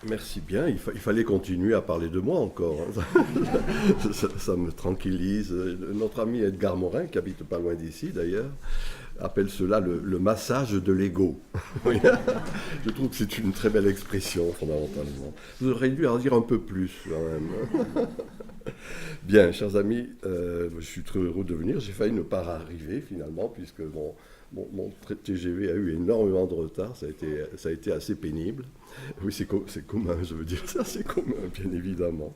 Merci bien. Il fallait continuer à parler de moi encore, hein. Ça me tranquillise. Notre ami Edgar Morin, qui habite pas loin d'ici d'ailleurs, appelle cela le massage de l'ego. Oui. Je trouve que c'est une très belle expression, fondamentalement. Vous auriez dû en dire un peu plus, quand même. Bien, chers amis, je suis très heureux de venir. J'ai failli ne pas arriver, finalement, puisque mon TGV a eu énormément de retard. Ça a été assez pénible. Oui, c'est commun, je veux dire, ça c'est commun, bien évidemment.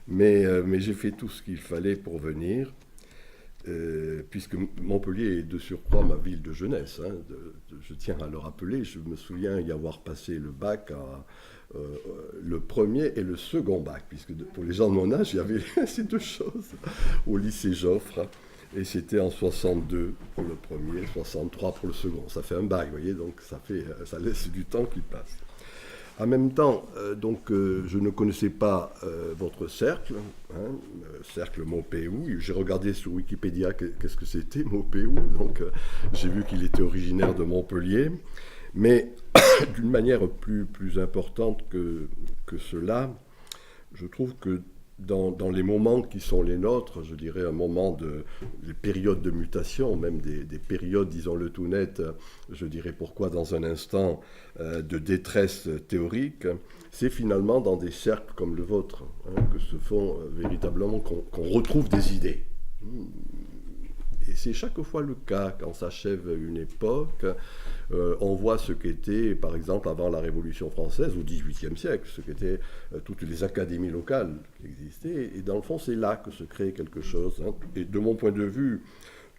Mais j'ai fait tout ce qu'il fallait pour venir, puisque Montpellier est de surcroît ma ville de jeunesse, hein. Je tiens à le rappeler, je me souviens y avoir passé le bac le premier et le second bac, puisque pour les gens de mon âge, il y avait ces deux choses au lycée Joffre. Et c'était en 62 pour le premier, 63 pour le second. Ça fait un bail, vous voyez, donc ça laisse du temps qui passe. En même temps, je ne connaissais pas votre cercle, hein, cercle Maupeou. J'ai regardé sur Wikipédia qu'est-ce que c'était Maupeou, donc j'ai vu qu'il était originaire de Montpellier. Mais d'une manière plus importante que cela, je trouve que dans les moments qui sont les nôtres, je dirais un moment des périodes de mutation, même des périodes, disons-le tout net, je dirais pourquoi dans un instant, de détresse théorique, c'est finalement dans des cercles comme le vôtre, hein, que se font véritablement, qu'on retrouve des idées. Et c'est chaque fois le cas quand s'achève une époque. On voit ce qu'était, par exemple, avant la Révolution française, au XVIIIe siècle, ce qu'étaient toutes les académies locales qui existaient. Et dans le fond, c'est là que se crée quelque chose, hein. Et de mon point de vue,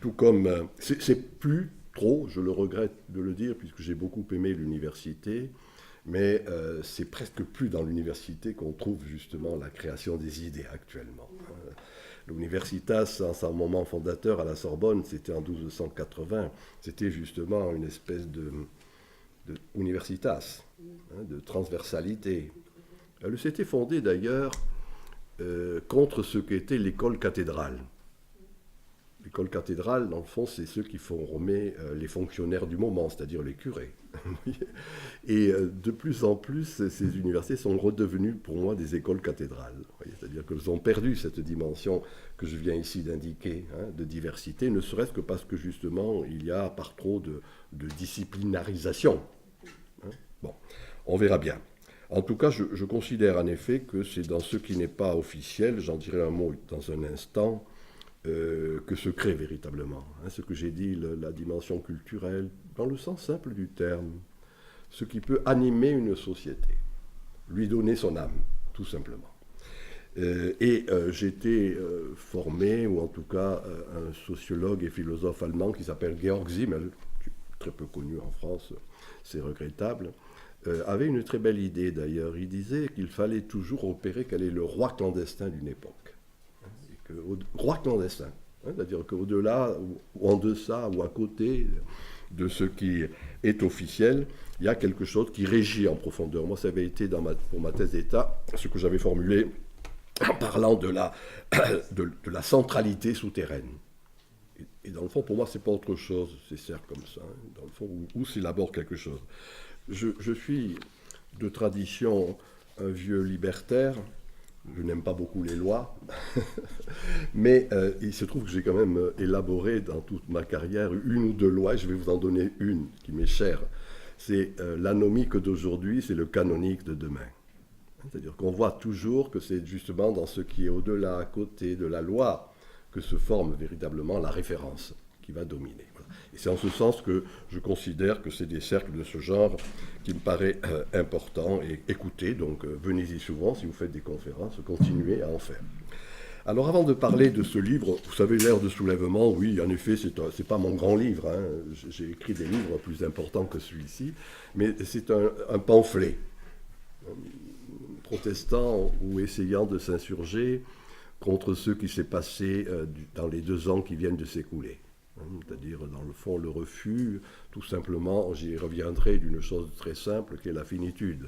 tout comme... c'est plus trop, je le regrette de le dire, puisque j'ai beaucoup aimé l'université, mais c'est presque plus dans l'université qu'on trouve justement la création des idées actuellement. L'Universitas, en son moment fondateur à la Sorbonne, c'était en 1280, c'était justement une espèce de universitas, hein, de transversalité. Elle s'était fondée d'ailleurs contre ce qu'était l'école cathédrale. L'école cathédrale, dans le fond, c'est ceux qui formaient les fonctionnaires du moment, c'est-à-dire les curés. Et de plus en plus, ces universités sont redevenues pour moi des écoles cathédrales. C'est-à-dire qu'elles ont perdu cette dimension que je viens ici d'indiquer, hein, de diversité, ne serait-ce que parce que justement, il y a par trop de disciplinarisation. Hein. Bon, on verra bien. En tout cas, je considère en effet que c'est dans ce qui n'est pas officiel, j'en dirai un mot dans un instant, que se crée véritablement. Hein, ce que j'ai dit, la dimension culturelle, dans le sens simple du terme, ce qui peut animer une société, lui donner son âme, tout simplement. J'ai été formé, ou en tout cas un sociologue et philosophe allemand qui s'appelle Georg Simmel, très peu connu en France, c'est regrettable, avait une très belle idée d'ailleurs. Il disait qu'il fallait toujours opérer quel est le roi clandestin d'une époque. Roi clandestin, hein, c'est-à-dire qu'au-delà, ou en deçà, ou à côté de ce qui est officiel, il y a quelque chose qui régit en profondeur. Moi, ça avait été pour ma thèse d'État, ce que j'avais formulé en parlant de la centralité souterraine. Et dans le fond, pour moi, c'est pas autre chose, c'est certes comme ça, hein, dans le fond, où s'élabore quelque chose. Je suis de tradition un vieux libertaire. Je n'aime pas beaucoup les lois, mais il se trouve que j'ai quand même élaboré dans toute ma carrière une ou deux lois, et je vais vous en donner une qui m'est chère. C'est l'anomique d'aujourd'hui, c'est le canonique de demain. C'est-à-dire qu'on voit toujours que c'est justement dans ce qui est au-delà, à côté de la loi, que se forme véritablement la référence qui va dominer. Voilà. Et c'est en ce sens que je considère que c'est des cercles de ce genre qui me paraît important. Et écoutez, donc venez-y souvent si vous faites des conférences, continuez à en faire. Alors avant de parler de ce livre, vous savez, l'ère de soulèvement, oui, en effet, c'est pas mon grand livre, hein. J'ai écrit des livres plus importants que celui-ci, mais c'est un pamphlet protestant ou essayant de s'insurger contre ce qui s'est passé dans les 2 ans qui viennent de s'écouler. C'est-à-dire, dans le fond, le refus, tout simplement, j'y reviendrai d'une chose très simple, qui est la finitude.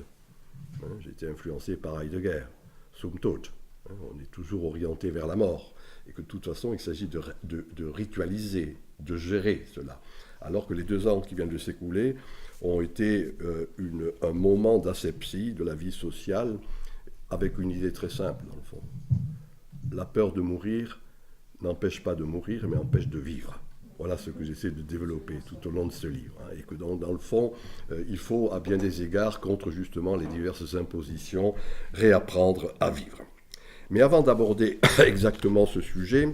J'ai été influencé par Heidegger, Zum Tod. On est toujours orienté vers la mort, et que de toute façon, il s'agit de ritualiser, de gérer cela. alors que les 2 ans qui viennent de s'écouler ont été un moment d'asepsie de la vie sociale, avec une idée très simple, dans le fond. La peur de mourir n'empêche pas de mourir, mais empêche de vivre. Voilà ce que j'essaie de développer tout au long de ce livre. Et que dans le fond, il faut, à bien des égards, contre justement les diverses impositions, réapprendre à vivre. Mais avant d'aborder exactement ce sujet,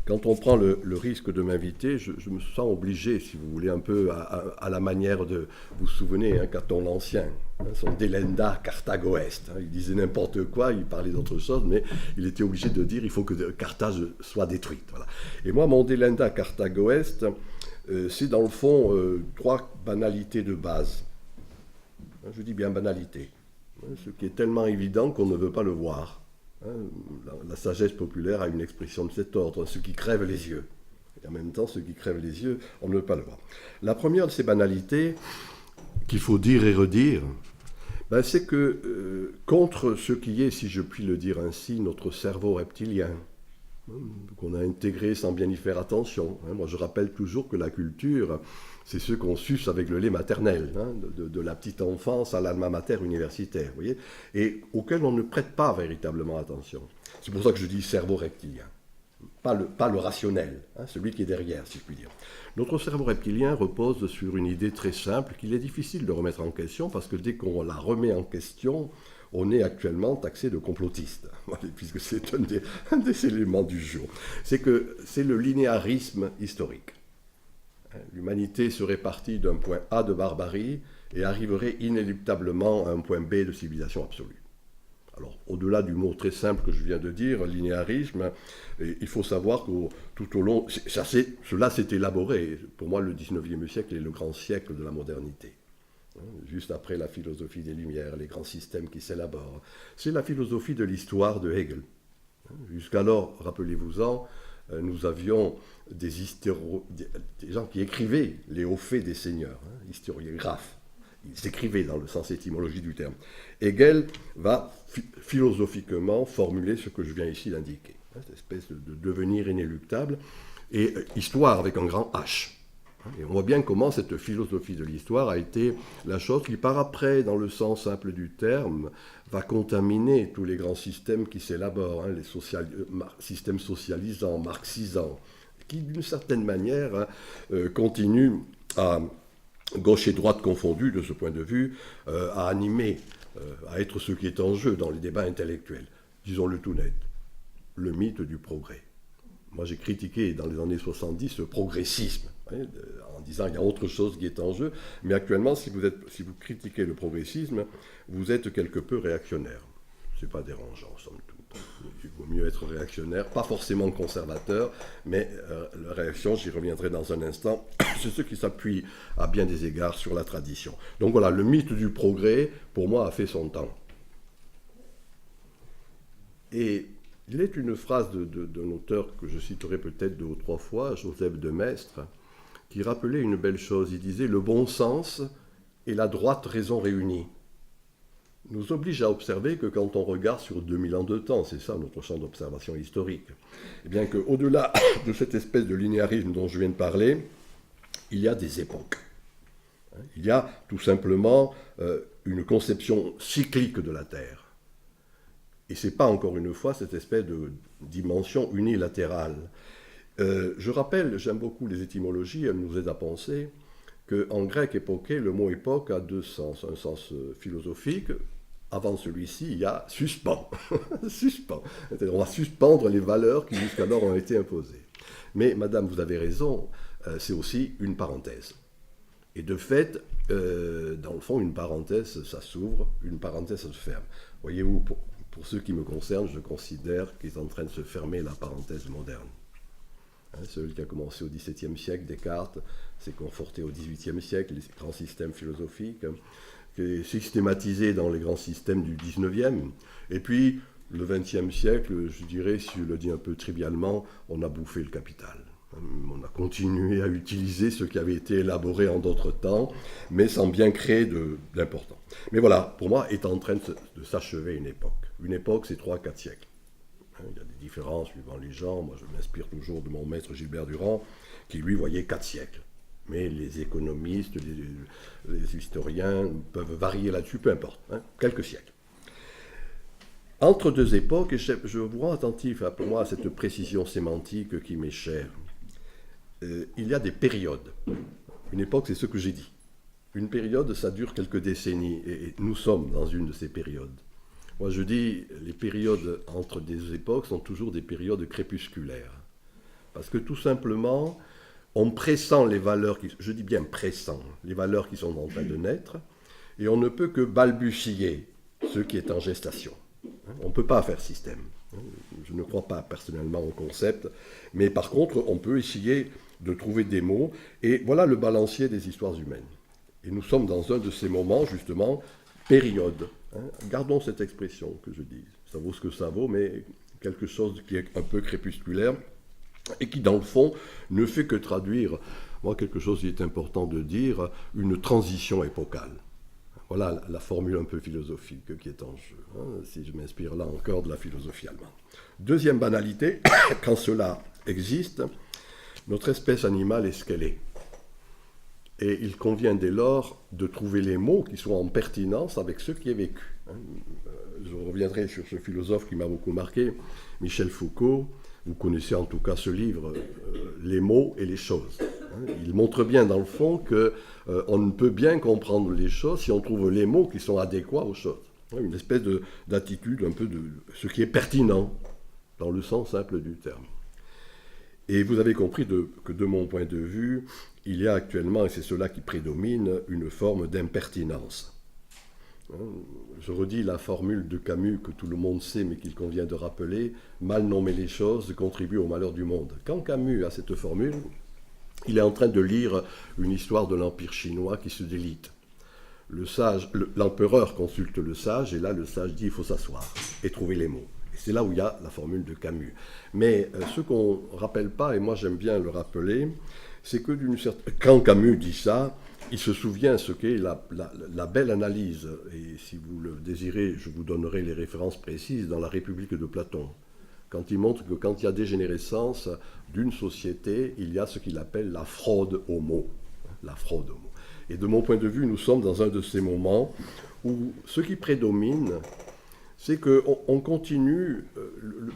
quand on prend le risque de m'inviter, je me sens obligé, si vous voulez, un peu à la manière de... Vous vous souvenez, Caton l'Ancien, son Delenda Carthago Est. Il disait n'importe quoi, il parlait d'autre chose, mais il était obligé de dire il faut que Carthage soit détruite. Voilà. Et moi, mon Delenda Carthago Est, c'est dans le fond 3 banalités de base. Je dis bien banalité, ce qui est tellement évident qu'on ne veut pas le voir. La sagesse populaire a une expression de cet ordre, ce qui crève les yeux. Et en même temps, ce qui crève les yeux, on ne veut pas le voir. La première de ces banalités, qu'il faut dire et redire, c'est que contre ce qui est, si je puis le dire ainsi, notre cerveau reptilien, qu'on a intégré sans bien y faire attention. Moi, je rappelle toujours que la culture, c'est ce qu'on suce avec le lait maternel, de la petite enfance à l'alma mater universitaire, vous voyez, et auquel on ne prête pas véritablement attention. C'est pour ça que je dis cerveau reptilien, pas le rationnel, celui qui est derrière, si je puis dire. Notre cerveau reptilien repose sur une idée très simple qu'il est difficile de remettre en question, parce que dès qu'on la remet en question, on est actuellement taxé de complotiste, puisque c'est un des éléments du jour. C'est que c'est le linéarisme historique. L'humanité serait partie d'un point A de barbarie et arriverait inéluctablement à un point B de civilisation absolue. Alors, au-delà du mot très simple que je viens de dire, linéarisme, il faut savoir que tout au long... Cela s'est élaboré. Pour moi, le 19e siècle est le grand siècle de la modernité. Juste après la philosophie des Lumières, les grands systèmes qui s'élaborent. C'est la philosophie de l'histoire de Hegel. Jusqu'alors, rappelez-vous-en, nous avions des gens qui écrivaient les hauts faits des seigneurs, historiographes. Ils écrivaient dans le sens étymologique du terme. Hegel va philosophiquement formuler ce que je viens ici d'indiquer, cette espèce de devenir inéluctable, et histoire avec un grand H. Et on voit bien comment cette philosophie de l'histoire a été la chose qui, par après, dans le sens simple du terme, va contaminer tous les grands systèmes qui s'élaborent, les systèmes socialisants, marxisants, qui, d'une certaine manière, continuent à, gauche et droite confondues, de ce point de vue, à animer, à être ce qui est en jeu dans les débats intellectuels. Disons-le tout net, le mythe du progrès. Moi, j'ai critiqué dans les années 70 le progressisme, en disant qu'il y a autre chose qui est en jeu. Mais actuellement, si vous critiquez le progressisme, vous êtes quelque peu réactionnaire. Ce n'est pas dérangeant, somme toute. Il vaut mieux être réactionnaire, pas forcément conservateur, mais la réaction, j'y reviendrai dans un instant, c'est ce qui s'appuie à bien des égards sur la tradition. Donc voilà, le mythe du progrès, pour moi, a fait son temps. Et il est une phrase d'un auteur que je citerai peut-être 2 ou 3 fois, Joseph de Maistre, qui rappelait une belle chose. Il disait « Le bon sens et la droite raison réunis » nous oblige à observer que quand on regarde sur 2000 ans de temps, c'est ça notre champ d'observation historique, et bien qu'au-delà de cette espèce de linéarisme dont je viens de parler, il y a des époques. Il y a tout simplement une conception cyclique de la Terre. Et ce n'est pas, encore une fois, cette espèce de dimension unilatérale. Je rappelle, j'aime beaucoup les étymologies, elles nous aident à penser qu'en grec époqué, le mot époque a 2 sens. Un sens philosophique, avant celui-ci, il y a suspens. Suspens. On va suspendre les valeurs qui jusqu'alors ont été imposées. Mais, madame, vous avez raison, c'est aussi une parenthèse. Et de fait, dans le fond, une parenthèse, ça s'ouvre, une parenthèse, ça se ferme. Voyez-vous, pour ce qui me concerne, je considère qu'il est en train de se fermer la parenthèse moderne. Celui qui a commencé au XVIIe siècle, Descartes, s'est conforté au XVIIIe siècle, les grands systèmes philosophiques, qui est systématisé dans les grands systèmes du XIXe. Et puis, le XXe siècle, je dirais, si je le dis un peu trivialement, on a bouffé le capital. On a continué à utiliser ce qui avait été élaboré en d'autres temps, mais sans bien créer d'important. Mais voilà, pour moi, est en train de s'achever une époque. Une époque, c'est 3-4 siècles. Il y a des différences suivant les gens. Moi, je m'inspire toujours de mon maître Gilbert Durand, qui lui voyait 4 siècles. Mais les économistes, les historiens peuvent varier là-dessus, peu importe, hein, quelques siècles. Entre deux époques, et je vous rends attentif pour moi à cette précision sémantique qui m'est chère, il y a des périodes. Une époque, c'est ce que j'ai dit. Une période, ça dure quelques décennies, et nous sommes dans une de ces périodes. Moi, je dis, les périodes entre des époques sont toujours des périodes crépusculaires. Parce que tout simplement, on pressent les valeurs, je dis bien pressent, les valeurs qui sont en train de naître, et on ne peut que balbutier ce qui est en gestation. On ne peut pas faire système. Je ne crois pas personnellement au concept, mais par contre, on peut essayer de trouver des mots, et voilà le balancier des histoires humaines. Et nous sommes dans un de ces moments, justement, période. Gardons cette expression que je dis. Ça vaut ce que ça vaut, mais quelque chose qui est un peu crépusculaire et qui, dans le fond, ne fait que traduire, moi, quelque chose qui est important de dire, une transition épocale. Voilà la formule un peu philosophique qui est en jeu, si je m'inspire là encore de la philosophie allemande. Deuxième banalité, quand cela existe, notre espèce animale est ce qu'elle est. Et il convient dès lors de trouver les mots qui sont en pertinence avec ce qui est vécu. Je reviendrai sur ce philosophe qui m'a beaucoup marqué, Michel Foucault. Vous connaissez en tout cas ce livre, Les mots et les choses. Il montre bien dans le fond qu'on ne peut bien comprendre les choses si on trouve les mots qui sont adéquats aux choses. Une espèce d'attitude un peu de ce qui est pertinent, dans le sens simple du terme. Et vous avez compris que de mon point de vue, il y a actuellement, et c'est cela qui prédomine, une forme d'impertinence. Je redis la formule de Camus que tout le monde sait mais qu'il convient de rappeler, mal nommer les choses contribue au malheur du monde. Quand Camus a cette formule, il est en train de lire une histoire de l'Empire chinois qui se délite. L'empereur consulte le sage et là le sage dit il faut s'asseoir et trouver les mots. Et c'est là où il y a la formule de Camus. Mais ce qu'on ne rappelle pas, et moi j'aime bien le rappeler, c'est que quand Camus dit ça, il se souvient ce qu'est la belle analyse. Et si vous le désirez, je vous donnerai les références précises dans la République de Platon. Quand il montre que quand il y a dégénérescence d'une société, il y a ce qu'il appelle la fraude aux mots. La fraude aux mots. Et de mon point de vue, nous sommes dans un de ces moments où ce qui prédomine, c'est qu'on continue,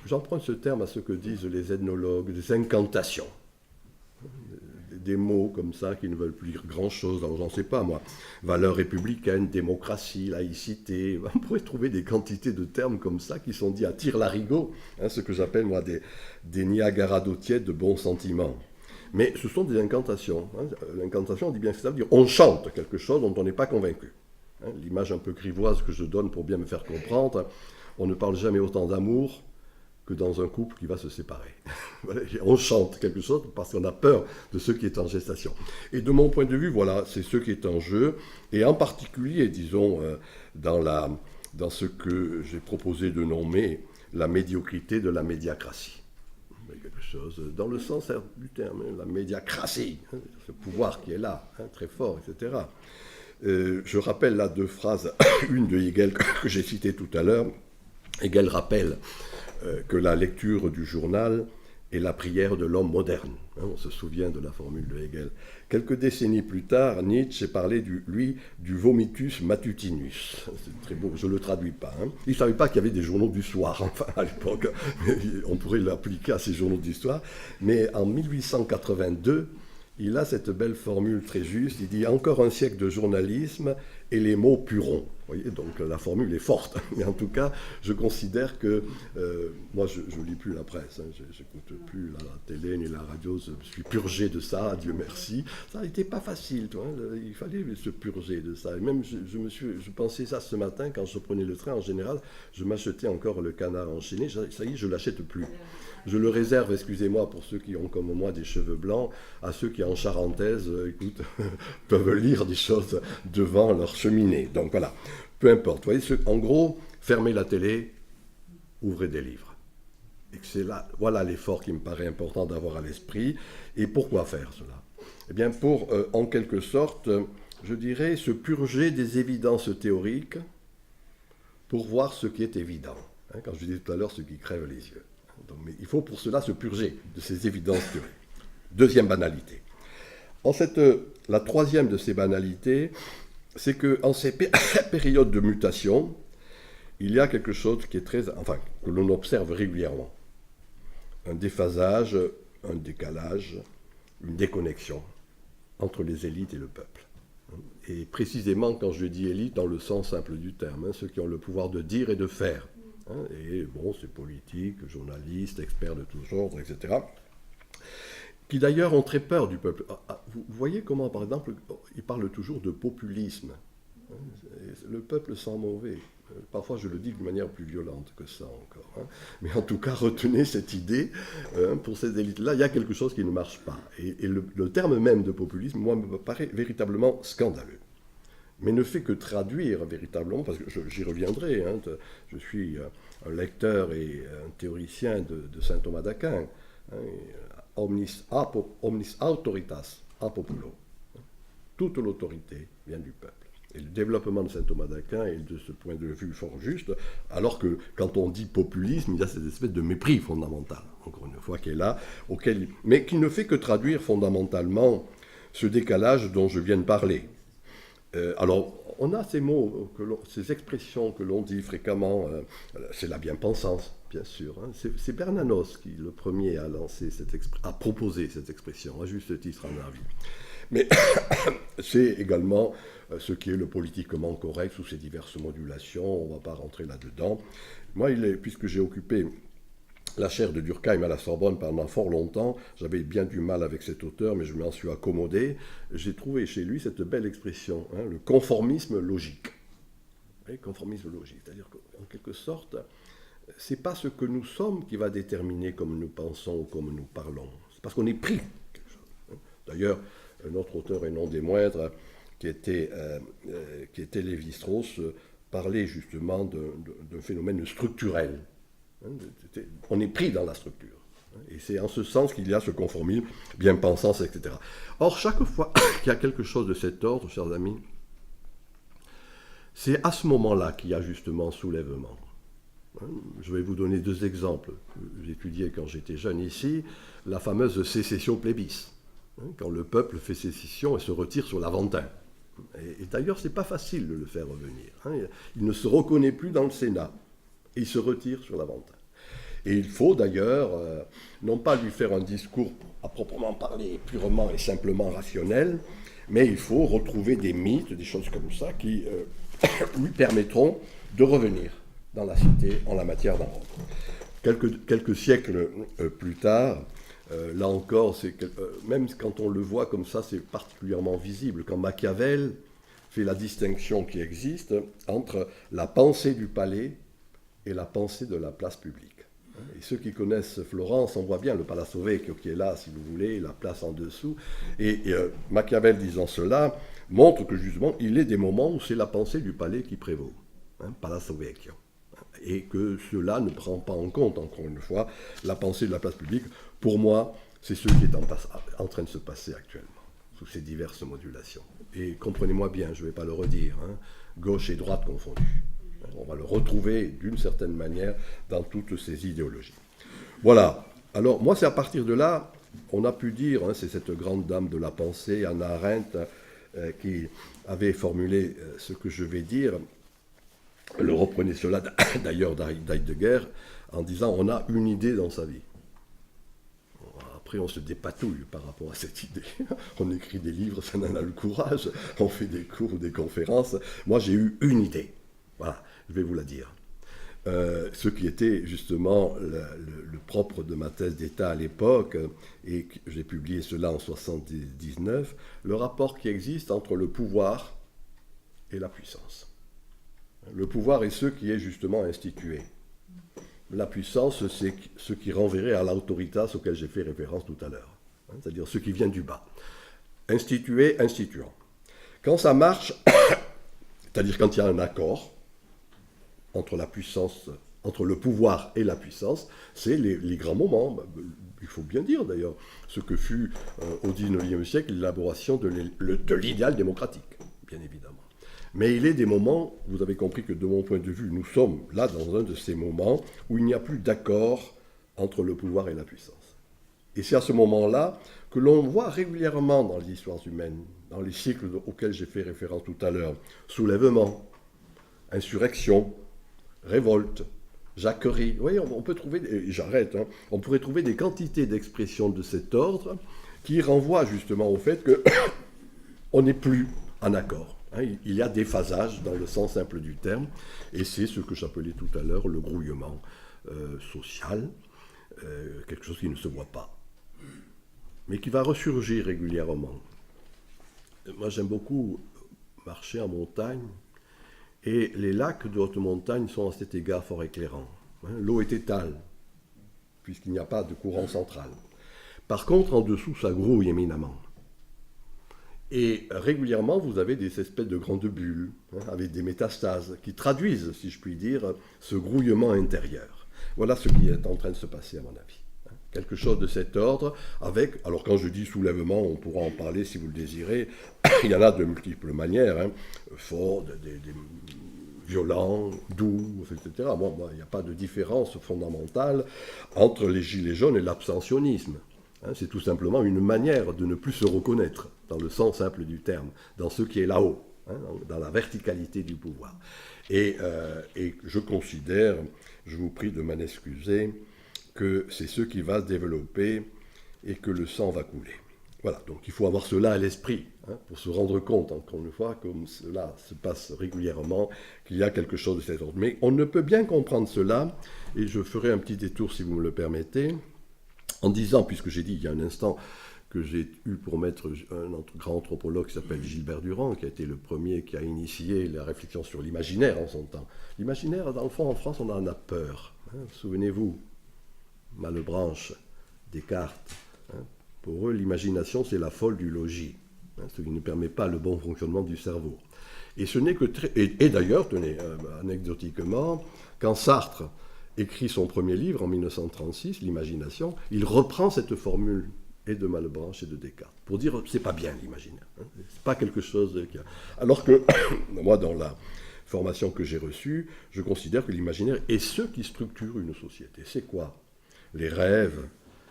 j'emprunte ce terme à ce que disent les ethnologues, des incantations. Des mots comme ça qui ne veulent plus dire grand-chose, j'en sais pas moi, valeurs républicaines, démocratie, laïcité, on pourrait trouver des quantités de termes comme ça qui sont dits à tire-larigot, ce que j'appelle moi des Niagara d'eau tiède de bons sentiments. Mais ce sont des incantations. L'incantation, on dit bien que ça veut dire on chante quelque chose dont on n'est pas convaincu. L'image un peu grivoise que je donne pour bien me faire comprendre, on ne parle jamais autant d'amour que dans un couple qui va se séparer. On chante quelque chose parce qu'on a peur de ce qui est en gestation. Et de mon point de vue, voilà, c'est ce qui est en jeu, et en particulier, disons, dans ce que j'ai proposé de nommer la médiocrité de la médiacratie. Quelque chose dans le sens du terme, la médiacratie, ce pouvoir qui est là, très fort, etc. Je rappelle là deux phrases, une de Hegel que j'ai citée tout à l'heure. Hegel rappelle que la lecture du journal est la prière de l'homme moderne. On se souvient de la formule de Hegel. Quelques décennies plus tard, Nietzsche parlait, du vomitus matutinus. C'est très beau, je ne le traduis pas. Il ne savait pas qu'il y avait des journaux du soir, enfin, à l'époque. On pourrait l'appliquer à ces journaux d'histoire. Mais en 1882, il a cette belle formule très juste. Il dit « Encore un siècle de journalisme et les mots pueront ». Vous voyez, donc la formule est forte. Mais en tout cas, je considère que... moi, je ne lis plus la presse. Je n'écoute plus la télé ni la radio. Je suis purgé de ça, Dieu merci. Ça n'était pas facile. Il fallait se purger de ça. Et même, je pensais ça ce matin, quand je prenais le train, en général, je m'achetais encore le Canard enchaîné. Ça y est, je ne l'achète plus. Je le réserve, excusez-moi, pour ceux qui ont comme moi des cheveux blancs, à ceux qui en charentaise, écoute, peuvent lire des choses devant leur cheminée. Donc voilà, peu importe. Vous voyez, en gros, fermez la télé, ouvrez des livres. Et c'est là, voilà l'effort qui me paraît important d'avoir à l'esprit. Et pourquoi faire cela? Eh bien, pour, en quelque sorte, je dirais, se purger des évidences théoriques pour voir ce qui est évident. Quand je disais tout à l'heure, ce qui crève les yeux. Donc, mais il faut pour cela se purger de ces évidences théoriques. Deuxième banalité. La troisième de ces banalités, c'est qu'en ces périodes de mutation, il y a quelque chose qui est que l'on observe régulièrement. Un déphasage, un décalage, une déconnexion entre les élites et le peuple. Et précisément, quand je dis élite, dans le sens simple du terme, ceux qui ont le pouvoir de dire et de faire. Et bon, c'est politique, journalistes, experts de tous ordres, etc. Qui d'ailleurs ont très peur du peuple. Vous voyez comment, par exemple, ils parlent toujours de populisme. Le peuple sent mauvais. Parfois, je le dis d'une manière plus violente que ça encore. Mais en tout cas, retenez cette idée. Pour ces élites-là, il y a quelque chose qui ne marche pas. Et le terme même de populisme, moi, me paraît véritablement scandaleux. Mais ne fait que traduire véritablement, parce que j'y reviendrai, je suis un lecteur et un théoricien de saint Thomas d'Aquin, omnis autoritas a populo. Toute l'autorité vient du peuple. Et le développement de saint Thomas d'Aquin est de ce point de vue fort juste, alors que quand on dit populisme, il y a cette espèce de mépris fondamental, encore une fois, qui est là, mais qui ne fait que traduire fondamentalement ce décalage dont je viens de parler. Alors, on a ces mots, ces expressions que l'on dit fréquemment, c'est la bien-pensance, bien sûr. C'est Bernanos qui, le premier, a proposé cette expression, à juste titre en avis. Mais c'est également ce qui est le politiquement correct sous ses diverses modulations, on ne va pas rentrer là-dedans. Moi, puisque j'ai occupé la chaire de Durkheim à la Sorbonne pendant fort longtemps, j'avais bien du mal avec cet auteur, mais je m'en suis accommodé. J'ai trouvé chez lui cette belle expression, le conformisme logique. Conformisme logique, c'est-à-dire qu'en quelque sorte, ce n'est pas ce que nous sommes qui va déterminer comme nous pensons ou comme nous parlons. C'est parce qu'on est pris quelque chose. D'ailleurs, un autre auteur, et non des moindres, qui était Lévi-Strauss, parlait justement d'un phénomène structurel. On est pris dans la structure. Et c'est en ce sens qu'il y a ce conformisme, bien-pensance, etc. Or, chaque fois qu'il y a quelque chose de cet ordre, chers amis, c'est à ce moment-là qu'il y a justement soulèvement. Je vais vous donner deux exemples. J'ai étudié quand j'étais jeune ici, la fameuse sécession plébis, quand le peuple fait sécession et se retire sur l'Aventin. Et d'ailleurs, ce n'est pas facile de le faire revenir. Il ne se reconnaît plus dans le Sénat. Et il se retire sur l'Aventin. Et il faut d'ailleurs, non pas lui faire un discours à proprement parler, purement et simplement rationnel, mais il faut retrouver des mythes, des choses comme ça, qui lui permettront de revenir dans la cité en la matière d'un ordre. Quelques siècles plus tard, là encore, même quand on le voit comme ça, c'est particulièrement visible. Quand Machiavel fait la distinction qui existe entre la pensée du palais et la pensée de la place publique. Et ceux qui connaissent Florence, on voit bien le Palazzo Vecchio qui est là, si vous voulez, la place en dessous. Et Machiavel, disant cela, montre que justement, il est des moments où c'est la pensée du palais qui prévaut. Palazzo Vecchio. Et que cela ne prend pas en compte, encore une fois, la pensée de la place publique. Pour moi, c'est ce qui est en train de se passer actuellement, sous ces diverses modulations. Et comprenez-moi bien, je ne vais pas le redire, gauche et droite confondues. On va le retrouver d'une certaine manière dans toutes ces idéologies. Voilà. Alors, moi, c'est à partir de là, on a pu dire, c'est cette grande dame de la pensée, Hannah Arendt, qui avait formulé ce que je vais dire. Elle reprenait cela d'ailleurs d'Heidegger en disant on a une idée dans sa vie. Après, on se dépatouille par rapport à cette idée. On écrit des livres, ça n'en a le courage. On fait des cours ou des conférences. Moi, j'ai eu une idée. Voilà, je vais vous la dire. Ce qui était justement le propre de ma thèse d'État à l'époque, et j'ai publié cela en 1979, le rapport qui existe entre le pouvoir et la puissance. Le pouvoir est ce qui est justement institué. La puissance, c'est ce qui renverrait à l'autoritas auquel j'ai fait référence tout à l'heure, c'est-à-dire ce qui vient du bas. Institué, instituant. Quand ça marche, c'est-à-dire quand il y a un accord entre la puissance, entre le pouvoir et la puissance, c'est les grands moments. Il faut bien dire d'ailleurs ce que fut au XIXe siècle l'élaboration de l'idéal démocratique, bien évidemment. Mais il est des moments, vous avez compris que de mon point de vue, nous sommes là dans un de ces moments où il n'y a plus d'accord entre le pouvoir et la puissance. Et c'est à ce moment-là que l'on voit régulièrement dans les histoires humaines, dans les cycles auxquels j'ai fait référence tout à l'heure, soulèvement, insurrection, révolte, jacquerie. Vous voyez, on peut trouver, et j'arrête, on pourrait trouver des quantités d'expressions de cet ordre qui renvoient justement au fait qu'on n'est plus en accord. Il y a des phasages dans le sens simple du terme, et c'est ce que j'appelais tout à l'heure le grouillement social, quelque chose qui ne se voit pas, mais qui va ressurgir régulièrement. Moi, j'aime beaucoup marcher en montagne, et les lacs de haute montagne sont à cet égard fort éclairants. L'eau est étale, puisqu'il n'y a pas de courant central. Par contre, en dessous, ça grouille éminemment. Et régulièrement, vous avez des espèces de grandes bulles, avec des métastases, qui traduisent, si je puis dire, ce grouillement intérieur. Voilà ce qui est en train de se passer, à mon avis. Quelque chose de cet ordre, avec, alors quand je dis soulèvement, on pourra en parler si vous le désirez, il y en a de multiples manières, forts, violents, doux, etc. Bon, il n'y a pas de différence fondamentale entre les gilets jaunes et l'abstentionnisme. C'est tout simplement une manière de ne plus se reconnaître, dans le sens simple du terme, dans ce qui est là-haut, dans la verticalité du pouvoir. Et je considère, je vous prie de m'en excuser, que c'est ce qui va se développer et que le sang va couler. Voilà, donc il faut avoir cela à l'esprit, pour se rendre compte, encore une fois, comme cela se passe régulièrement, qu'il y a quelque chose de cet ordre. Mais on ne peut bien comprendre cela, et je ferai un petit détour, si vous me le permettez, en disant, puisque j'ai dit il y a un instant que j'ai eu pour maître un grand anthropologue qui s'appelle Gilbert Durand, qui a été le premier qui a initié la réflexion sur l'imaginaire en son temps. L'imaginaire, dans le fond, en France, on en a peur. Souvenez-vous, Malebranche, Descartes. Pour eux, l'imagination, c'est la folle du logis, ce qui ne permet pas le bon fonctionnement du cerveau. Et ce n'est que et d'ailleurs, tenez, anecdotiquement, quand Sartre écrit son premier livre en 1936, L'imagination, il reprend cette formule et de Malebranche et de Descartes pour dire c'est pas bien l'imaginaire, c'est pas quelque chose qui a... Alors que moi, dans la formation que j'ai reçue, je considère que l'imaginaire est ce qui structure une société. C'est quoi? Les rêves,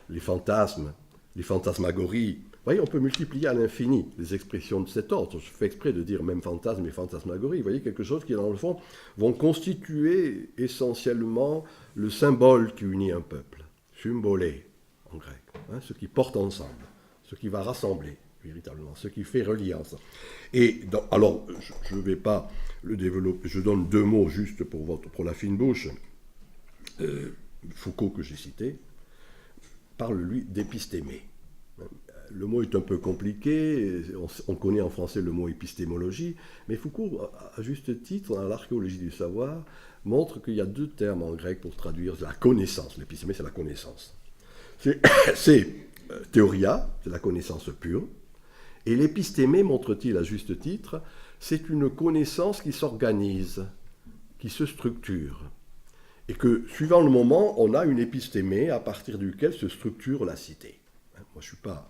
les fantasmes, les fantasmagories. Vous voyez, on peut multiplier à l'infini les expressions de cet ordre. Je fais exprès de dire même fantasme et fantasmagorie. Vous voyez, quelque chose qui, dans le fond, vont constituer essentiellement le symbole qui unit un peuple. Symbolé, en grec. Ce qui porte ensemble, ce qui va rassembler, véritablement, ce qui fait reliance. Et alors, je ne vais pas le développer. Je donne deux mots juste pour la fine bouche. Foucault, que j'ai cité, parle, lui, d'épistémé. Le mot est un peu compliqué, on connaît en français le mot épistémologie, mais Foucault, à juste titre, dans l'archéologie du savoir, montre qu'il y a deux termes en grec pour traduire la connaissance. L'épistémé, c'est la connaissance. C'est théoria, c'est la connaissance pure, et l'épistémé, montre-t-il à juste titre, c'est une connaissance qui s'organise, qui se structure. Et que, suivant le moment, on a une épistémé à partir duquel se structure la cité. Moi, je ne suis pas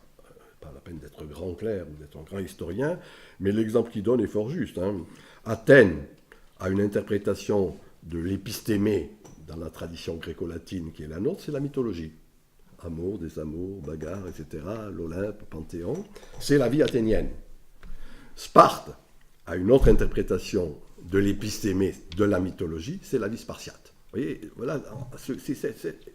la peine d'être grand clerc ou d'être un grand historien, mais l'exemple qu'il donne est fort juste. Athènes a une interprétation de l'épistémé dans la tradition gréco-latine qui est la nôtre, c'est la mythologie. Amour, désamour, bagarre, etc., l'Olympe, Panthéon, c'est la vie athénienne. Sparte a une autre interprétation de l'épistémé de la mythologie, c'est la vie spartiate. Vous voyez, voilà,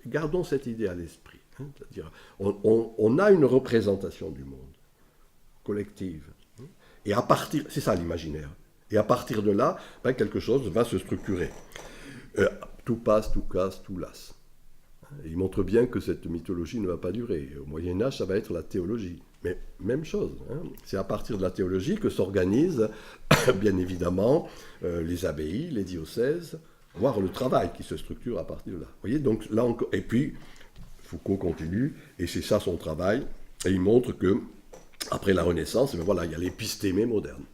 gardons cette idée à l'esprit. C'est-à-dire, on a une représentation du monde collective. Et à partir, c'est ça l'imaginaire. Et à partir de là, quelque chose va se structurer. Tout passe, tout casse, tout lasse. Il montre bien que cette mythologie ne va pas durer. Au Moyen-Âge, ça va être la théologie. Mais même chose. C'est à partir de la théologie que s'organisent, bien évidemment, les abbayes, les diocèses, voire le travail qui se structure à partir de là. Vous voyez, donc là encore. Et puis, Foucault continue, et c'est ça son travail, et il montre que, après la Renaissance, voilà, il y a l'épistémé moderne,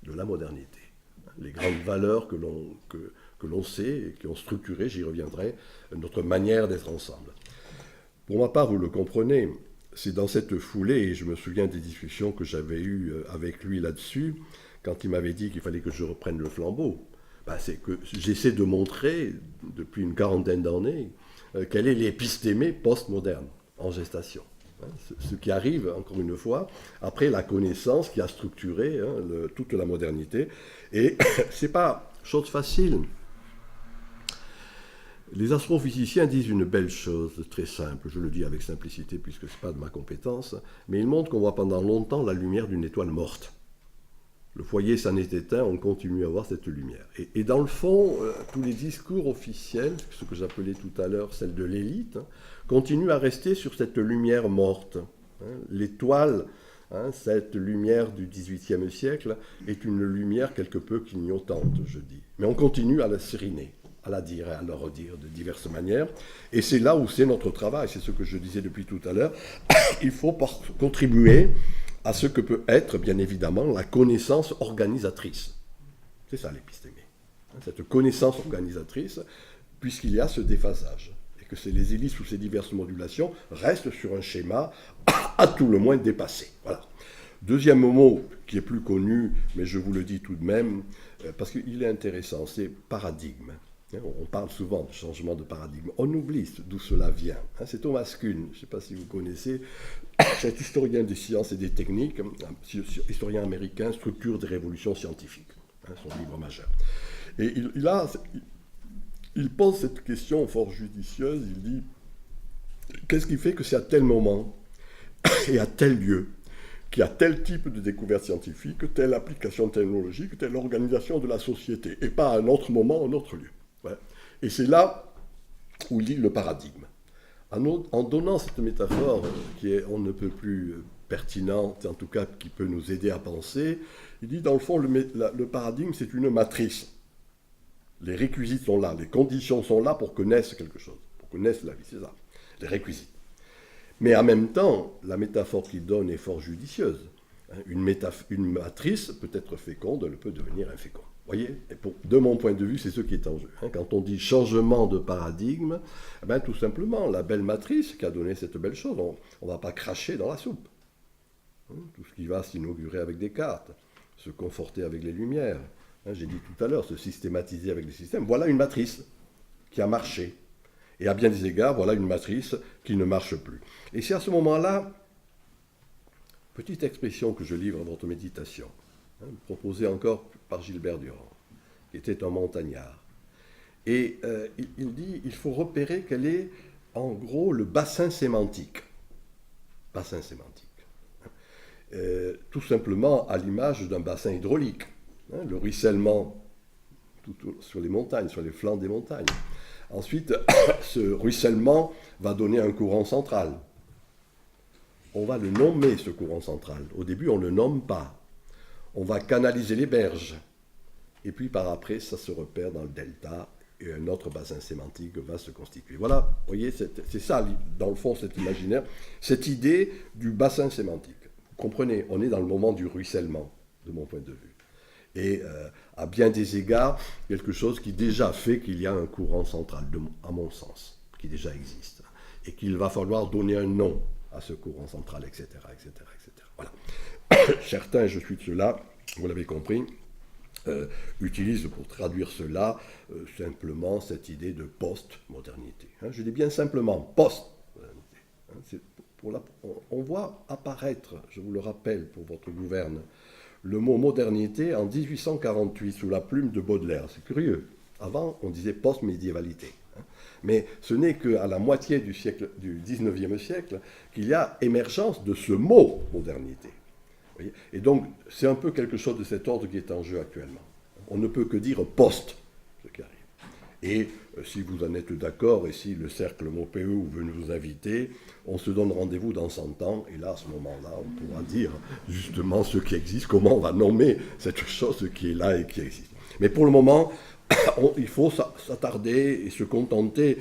de la modernité. Les grandes valeurs que l'on sait et qui ont structuré, j'y reviendrai, notre manière d'être ensemble. Pour ma part, vous le comprenez, c'est dans cette foulée, et je me souviens des discussions que j'avais eues avec lui là-dessus, quand il m'avait dit qu'il fallait que je reprenne le flambeau. C'est que j'essaie de montrer, depuis une quarantaine d'années, quelle est l'épistémé postmoderne, en gestation. Ce qui arrive, encore une fois, après la connaissance qui a structuré toute la modernité. Et ce n'est pas chose facile. Les astrophysiciens disent une belle chose très simple, je le dis avec simplicité puisque ce n'est pas de ma compétence, mais ils montrent qu'on voit pendant longtemps la lumière d'une étoile morte. Le foyer s'en est éteint, on continue à voir cette lumière. Et dans le fond, tous les discours officiels, ce que j'appelais tout à l'heure celle de l'élite, continuent à rester sur cette lumière morte. L'étoile, cette lumière du XVIIIe siècle, est une lumière quelque peu clignotante, je dis. Mais on continue à la sériner, à la dire et à la redire de diverses manières. Et c'est là où c'est notre travail, c'est ce que je disais depuis tout à l'heure. Il faut contribuer à ce que peut être, bien évidemment, la connaissance organisatrice. C'est ça l'épistémé. Cette connaissance organisatrice, puisqu'il y a ce déphasage, et que les élites sous ces diverses modulations restent sur un schéma à tout le moins dépassé. Voilà. Deuxième mot qui est plus connu, mais je vous le dis tout de même, parce qu'il est intéressant, c'est paradigme. On parle souvent de changement de paradigme. On oublie d'où cela vient. C'est Thomas Kuhn, je ne sais pas si vous connaissez, cet historien des sciences et des techniques, historien américain, Structure des révolutions scientifiques, son livre majeur. Et il pose cette question fort judicieuse, il dit, qu'est-ce qui fait que c'est à tel moment et à tel lieu qu'il y a tel type de découverte scientifique, telle application technologique, telle organisation de la société, et pas à un autre moment, un autre lieu. Ouais. Et c'est là où il dit le paradigme. En donnant cette métaphore qui est on ne peut plus pertinente, en tout cas qui peut nous aider à penser, il dit dans le fond le paradigme c'est une matrice. Les réquisites sont là, les conditions sont là pour connaître quelque chose, pour connaître la vie, c'est ça, les réquisites. Mais en même temps, la métaphore qu'il donne est fort judicieuse. Une matrice peut être féconde, elle peut devenir inféconde. Vous voyez, de mon point de vue, c'est ce qui est en jeu. Quand on dit changement de paradigme, tout simplement, la belle matrice qui a donné cette belle chose, on ne va pas cracher dans la soupe. Tout ce qui va s'inaugurer avec Descartes, se conforter avec les Lumières, j'ai dit tout à l'heure, se systématiser avec les systèmes, voilà une matrice qui a marché. Et à bien des égards, voilà une matrice qui ne marche plus. Et c'est à ce moment-là, petite expression que je livre à votre méditation, proposée encore par Gilbert Durand, qui était un montagnard. Et il dit, il faut repérer quel est, en gros, le bassin sémantique. Bassin sémantique. Tout simplement à l'image d'un bassin hydraulique. Le ruissellement sur les montagnes, sur les flancs des montagnes. Ensuite, ce ruissellement va donner un courant central. On va le nommer, ce courant central. Au début, on ne le nomme pas. On va canaliser les berges. Et puis, par après, ça se repère dans le delta et un autre bassin sémantique va se constituer. Voilà, vous voyez, c'est ça, dans le fond, cet imaginaire, cette idée du bassin sémantique. Vous comprenez, on est dans le moment du ruissellement, de mon point de vue. Et à bien des égards, quelque chose qui déjà fait qu'il y a un courant central, à mon sens, qui déjà existe. Et qu'il va falloir donner un nom à ce courant central, etc., etc., etc. Voilà. Certains, je suis de ceux-là, vous l'avez compris, utilisent pour traduire cela simplement cette idée de post-modernité. Je dis bien simplement post-modernité. On voit apparaître, je vous le rappelle pour votre gouverne, le mot modernité en 1848 sous la plume de Baudelaire. C'est curieux. Avant, on disait post-médiévalité. Mais ce n'est qu'à la moitié du 19e siècle qu'il y a émergence de ce mot modernité. Et donc, c'est un peu quelque chose de cet ordre qui est en jeu actuellement. On ne peut que dire post, ce qui arrive. Et si vous en êtes d'accord, et si le cercle MOPE veut nous inviter, on se donne rendez-vous dans 100 ans, et là, à ce moment-là, on pourra dire justement ce qui existe, comment on va nommer cette chose qui est là et qui existe. Mais pour le moment, il faut s'attarder et se contenter,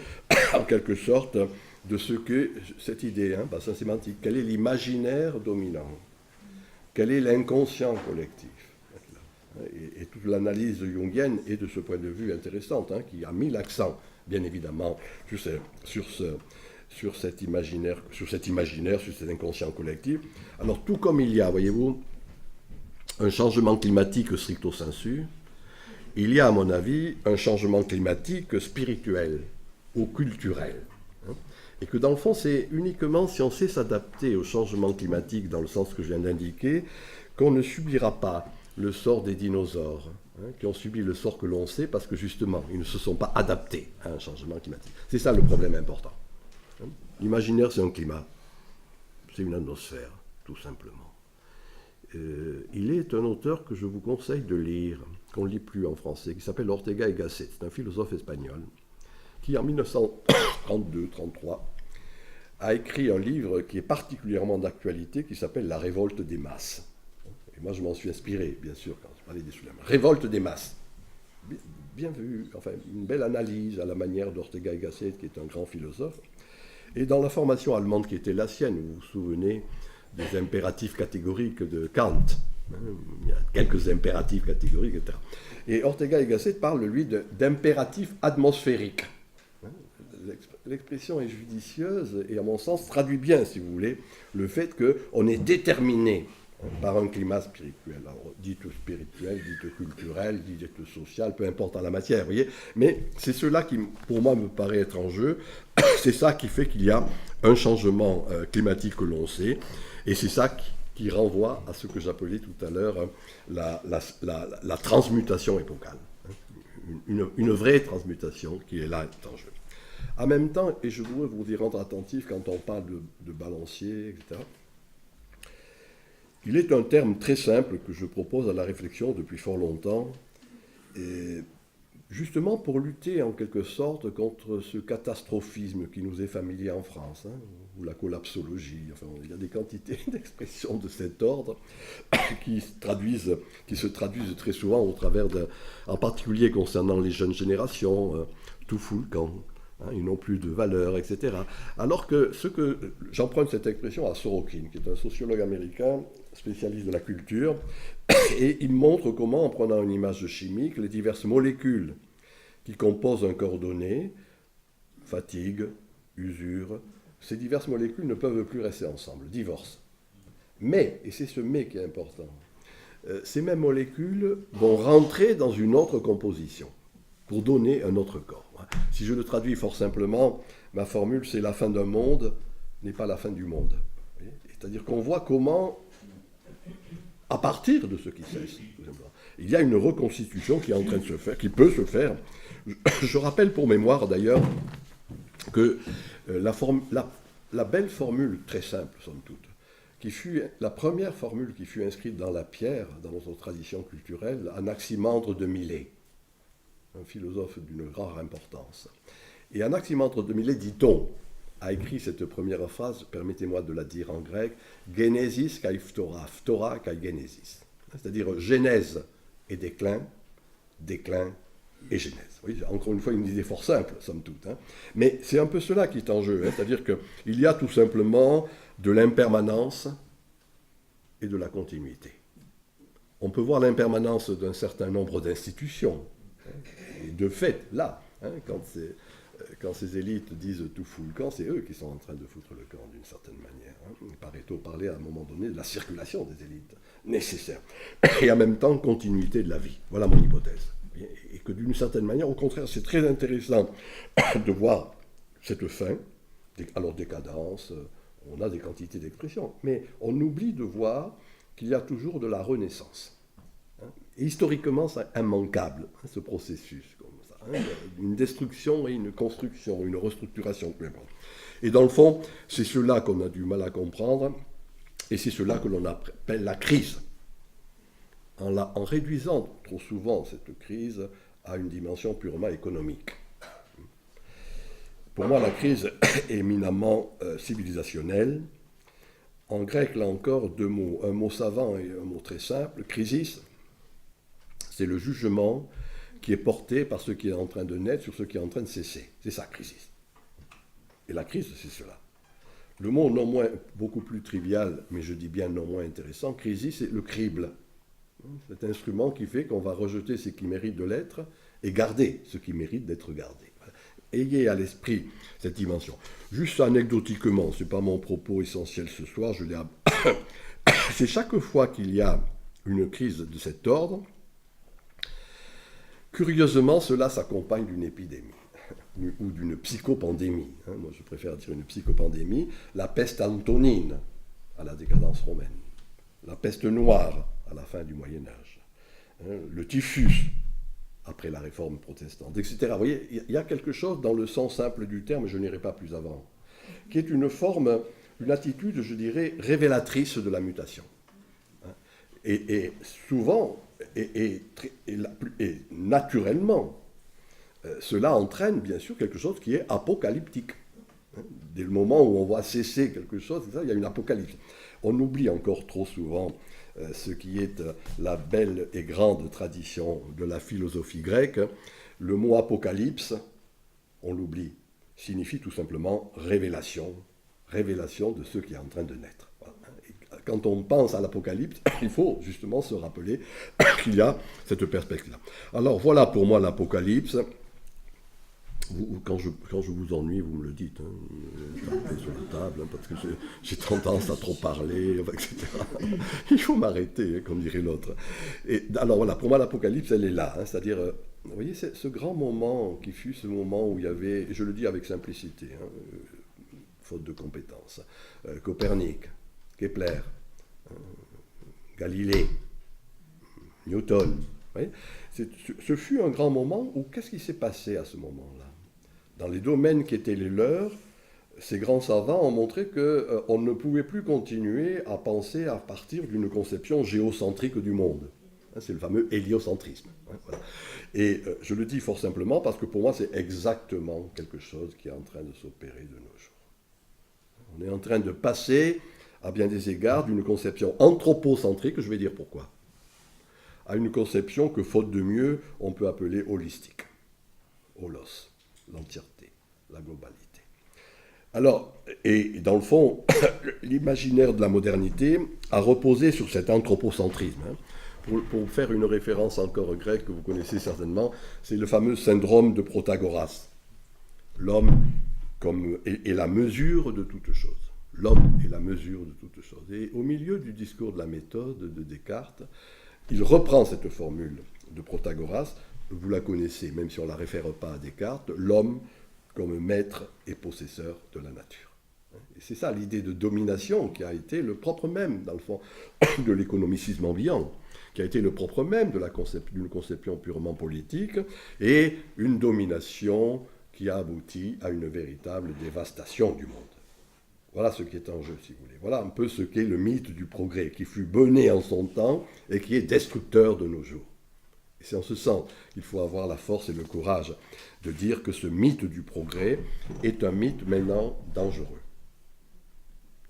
en quelque sorte, de ce que cette idée, bassin sémantique, quel est l'imaginaire dominant? Quel est l'inconscient collectif? Et toute l'analyse jungienne est de ce point de vue intéressante, qui a mis l'accent, bien évidemment, sur cet imaginaire, sur cet inconscient collectif. Alors, tout comme il y a, voyez-vous, un changement climatique stricto sensu, il y a, à mon avis, un changement climatique spirituel ou culturel. Et que dans le fond, c'est uniquement si on sait s'adapter au changement climatique dans le sens que je viens d'indiquer, qu'on ne subira pas le sort des dinosaures, qui ont subi le sort que l'on sait parce que justement, ils ne se sont pas adaptés à un changement climatique. C'est ça le problème important. L'imaginaire, c'est un climat, c'est une atmosphère, tout simplement. Il est un auteur que je vous conseille de lire, qu'on ne lit plus en français, qui s'appelle Ortega y Gasset. C'est un philosophe espagnol qui, en 1932-33, a écrit un livre qui est particulièrement d'actualité, qui s'appelle La révolte des masses. Et moi, je m'en suis inspiré, bien sûr, quand je parlais des soulèvements. Révolte des masses. Bien vu, enfin, une belle analyse à la manière d'Ortega y Gasset, qui est un grand philosophe. Et dans la formation allemande qui était la sienne, vous vous souvenez des impératifs catégoriques de Kant. Il y a quelques impératifs catégoriques, etc. Et Ortega y Gasset parle, lui, d'impératifs atmosphériques. L'expression est judicieuse et, à mon sens, traduit bien, si vous voulez, le fait qu'on est déterminé par un climat spirituel. Alors, dite spirituel, dite culturel, dite social, peu importe en la matière, vous voyez. Mais c'est cela qui, pour moi, me paraît être en jeu. C'est ça qui fait qu'il y a un changement climatique que l'on sait. Et c'est ça qui renvoie à ce que j'appelais tout à l'heure la transmutation épocale. Une vraie transmutation qui est là en jeu. En même temps, et je voudrais vous y rendre attentif quand on parle de balancier, etc., il est un terme très simple que je propose à la réflexion depuis fort longtemps, et justement pour lutter en quelque sorte contre ce catastrophisme qui nous est familier en France, ou la collapsologie. Enfin, il y a des quantités d'expressions de cet ordre qui se traduisent très souvent au travers en particulier concernant les jeunes générations, tout fout le camp. Ils n'ont plus de valeur, etc. Alors que j'emprunte cette expression à Sorokin, qui est un sociologue américain, spécialiste de la culture, et il montre comment, en prenant une image chimique, les diverses molécules qui composent un corps donné, fatigue, usure, ces diverses molécules ne peuvent plus rester ensemble, divorcent. Mais, et c'est ce mais qui est important, ces mêmes molécules vont rentrer dans une autre composition pour donner un autre corps. Si je le traduis fort simplement, ma formule c'est la fin d'un monde n'est pas la fin du monde. C'est-à-dire qu'on voit comment, à partir de ce qui cesse, il y a une reconstitution qui est en train de se faire, qui peut se faire. Je rappelle pour mémoire d'ailleurs que la belle formule, très simple somme toute, qui fut la première formule qui fut inscrite dans la pierre, dans notre tradition culturelle, Anaximandre de Milet, un philosophe d'une grande importance. Et Anaximandre de Milet, dit-on, a écrit cette première phrase, permettez-moi de la dire en grec, Genesis kai phtora, phtora kai genesis. C'est-à-dire genèse et déclin, déclin et genèse. Oui, encore une fois, une idée fort simple, somme toute. Mais c'est un peu cela qui est en jeu. C'est-à-dire qu'il y a tout simplement de l'impermanence et de la continuité. On peut voir l'impermanence d'un certain nombre d'institutions. Et de fait, là, quand ces élites disent tout fout le camp, c'est eux qui sont en train de foutre le camp d'une certaine manière. Pareto parlait à un moment donné de la circulation des élites nécessaire. Et en même temps, continuité de la vie. Voilà mon hypothèse. Et que d'une certaine manière, au contraire, c'est très intéressant de voir cette fin. Alors, décadence, on a des quantités d'expressions, mais on oublie de voir qu'il y a toujours de la renaissance. Et historiquement, c'est immanquable, ce processus, comme ça, une destruction et une construction, une restructuration. Et dans le fond, c'est cela qu'on a du mal à comprendre, et c'est cela que l'on appelle la crise. En réduisant trop souvent cette crise à une dimension purement économique. Pour moi, la crise est éminemment civilisationnelle. En grec, là encore, deux mots, un mot savant et un mot très simple, crisis. C'est le jugement qui est porté par ce qui est en train de naître sur ce qui est en train de cesser. C'est ça, crisis. Et la crise, c'est cela. Le mot non moins, beaucoup plus trivial, mais je dis bien non moins intéressant, crisis, c'est le crible. Cet instrument qui fait qu'on va rejeter ce qui mérite de l'être et garder ce qui mérite d'être gardé. Ayez à l'esprit cette dimension. Juste anecdotiquement, ce n'est pas mon propos essentiel ce soir, c'est chaque fois qu'il y a une crise de cet ordre, curieusement, cela s'accompagne d'une épidémie. ou d'une psychopandémie. Moi, je préfère dire une psychopandémie. La peste antonine à la décadence romaine. La peste noire à la fin du Moyen Âge. Le typhus après la réforme protestante, etc. Vous voyez, il y a quelque chose dans le sens simple du terme, je n'irai pas plus avant, qui est une forme, une attitude, je dirais, révélatrice de la mutation. Et souvent, et naturellement, cela entraîne bien sûr quelque chose qui est apocalyptique. Dès le moment où on voit cesser quelque chose, il y a une apocalypse. On oublie encore trop souvent ce qui est la belle et grande tradition de la philosophie grecque. Le mot apocalypse, on l'oublie, signifie tout simplement révélation, révélation de ce qui est en train de naître. Quand on pense à l'Apocalypse, il faut justement se rappeler qu'il y a cette perspective-là. Alors voilà pour moi l'Apocalypse. Quand je vous ennuie, vous me le dites, tapez sur la table, parce que j'ai tendance à trop parler, etc. Il faut m'arrêter, comme dirait l'autre. Et alors voilà, pour moi l'Apocalypse, elle est là, c'est-à-dire, vous voyez, c'est ce grand moment qui fut ce moment où il y avait, et je le dis avec simplicité, faute de compétences, Copernic, Kepler, Galilée, Newton. Ce fut un grand moment où qu'est-ce qui s'est passé à ce moment-là? Dans les domaines qui étaient les leurs, ces grands savants ont montré qu'on ne pouvait plus continuer à penser à partir d'une conception géocentrique du monde. C'est le fameux héliocentrisme. Voilà. Et je le dis fort simplement parce que pour moi c'est exactement quelque chose qui est en train de s'opérer de nos jours. On est en train de passer à bien des égards d'une conception anthropocentrique, je vais dire pourquoi, à une conception que, faute de mieux, on peut appeler holistique. Holos, l'entièreté, la globalité. Alors, et dans le fond, l'imaginaire de la modernité a reposé sur cet anthropocentrisme. Pour faire une référence encore grecque que vous connaissez certainement, c'est le fameux syndrome de Protagoras. L'homme est la mesure de toute chose. L'homme est la mesure de toute chose. Et au milieu du discours de la méthode de Descartes, il reprend cette formule de Protagoras, vous la connaissez, même si on ne la réfère pas à Descartes, l'homme comme maître et possesseur de la nature. Et c'est ça l'idée de domination qui a été le propre même, dans le fond, de l'économicisme ambiant, qui a été le propre même d'une conception purement politique, et une domination qui a abouti à une véritable dévastation du monde. Voilà ce qui est en jeu, si vous voulez. Voilà un peu ce qu'est le mythe du progrès, qui fut bené en son temps et qui est destructeur de nos jours. Et c'est en ce sens qu'il faut avoir la force et le courage de dire que ce mythe du progrès est un mythe maintenant dangereux.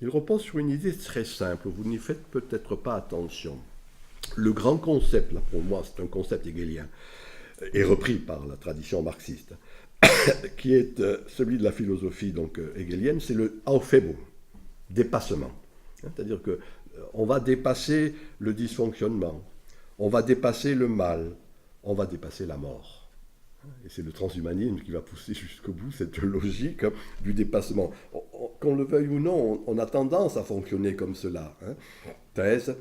Il repose sur une idée très simple, vous n'y faites peut-être pas attention. Le grand concept, là pour moi c'est un concept hegelien, et repris par la tradition marxiste, qui est celui de la philosophie donc hegelienne, c'est le Aufhebung, dépassement. C'est-à-dire qu'on va dépasser le dysfonctionnement, on va dépasser le mal, on va dépasser la mort. Et c'est le transhumanisme qui va pousser jusqu'au bout cette logique du dépassement. Qu'on le veuille ou non, on a tendance à fonctionner comme cela. Thèse,